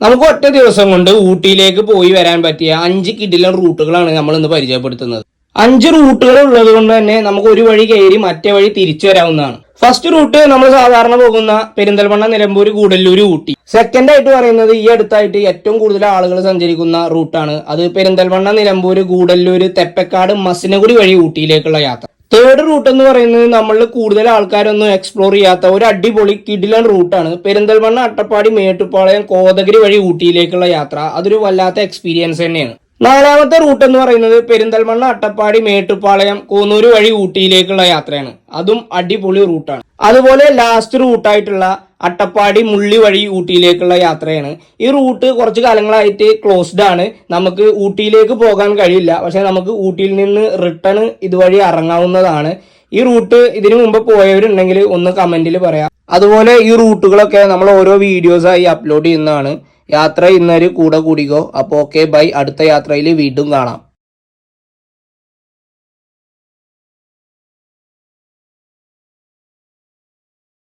നമുക്ക് ഒറ്റ ദിവസം കൊണ്ട് ഊട്ടിയിലേക്ക് പോയി വരാൻ പറ്റിയ 5 കിടിലൻ റൂട്ടുകളാണ് നമ്മൾ ഇന്ന് പരിചയപ്പെടുത്തുന്നത്. 5 റൂട്ടുകൾ ഉള്ളത് കൊണ്ട് തന്നെ നമുക്ക് ഒരു വഴി കയറി മറ്റേ വഴി തിരിച്ചു വരാവുന്നതാണ്. ഫസ്റ്റ് റൂട്ട് നമ്മൾ സാധാരണ പോകുന്ന പെരിന്തൽമണ്ണ, നിലമ്പൂർ, ഗൂഡല്ലൂർ, ഊട്ടി. സെക്കൻഡ് ആയിട്ട് പറയുന്നത് ഈ അടുത്തായിട്ട് ഏറ്റവും കൂടുതൽ ആളുകൾ സഞ്ചരിക്കുന്ന റൂട്ടാണ്. അത് പെരിന്തൽമണ്ണ, നിലമ്പൂർ, ഗൂഡല്ലൂർ, തെപ്പക്കാട്, മസിനഗുഡി വഴി ഊട്ടിയിലേക്കുള്ള യാത്ര. തേർഡ് റൂട്ട് എന്ന് പറയുന്നത് നമ്മളിൽ കൂടുതൽ ആൾക്കാരൊന്നും എക്സ്പ്ലോർ ചെയ്യാത്ത ഒരു അടിപൊളി കിടിലൻ റൂട്ടാണ്. പെരിന്തൽമണ്ണ, അട്ടപ്പാടി, മേട്ടുപ്പാളയം, കോതഗിരി വഴി ഊട്ടിയിലേക്കുള്ള യാത്ര. അതൊരു വല്ലാത്ത എക്സ്പീരിയൻസ് തന്നെയാണ്. നാലാമത്തെ റൂട്ട് എന്ന് പറയുന്നത് പെരിന്തൽമണ്ണ, അട്ടപ്പാടി, മേട്ടുപ്പാളയം, കൂന്നൂർ വഴി ഊട്ടിയിലേക്കുള്ള യാത്രയാണ്. അതും അടിപൊളി റൂട്ടാണ്. അതുപോലെ ലാസ്റ്റ് റൂട്ടായിട്ടുള്ള അട്ടപ്പാടി, മുള്ളി വഴി ഊട്ടിയിലേക്കുള്ള യാത്രയാണ്. ഈ റൂട്ട് കുറച്ച് കാലങ്ങളായിട്ട് ക്ലോസ്ഡ് ആണ്. നമുക്ക് ഊട്ടിയിലേക്ക് പോകാൻ കഴിയില്ല. പക്ഷെ നമുക്ക് ഊട്ടിയിൽ നിന്ന് റിട്ടേൺ ഇതുവഴി ഇറങ്ങാവുന്നതാണ്. ഈ റൂട്ട് ഇതിനു മുമ്പ് പോയവരുണ്ടെങ്കിൽ ഒന്ന് കമന്റിൽ പറയാം. അതുപോലെ ഈ റൂട്ടുകളൊക്കെ നമ്മൾ ഓരോ വീഡിയോസായി അപ്ലോഡ് ചെയ്യുന്നതാണ്. യാത്ര ഇന്നൊരു കൂടെ കൂടിക്കോ. അപ്പോൾ ഓക്കെ ബൈ. അടുത്ത യാത്രയിൽ വീണ്ടും കാണാം.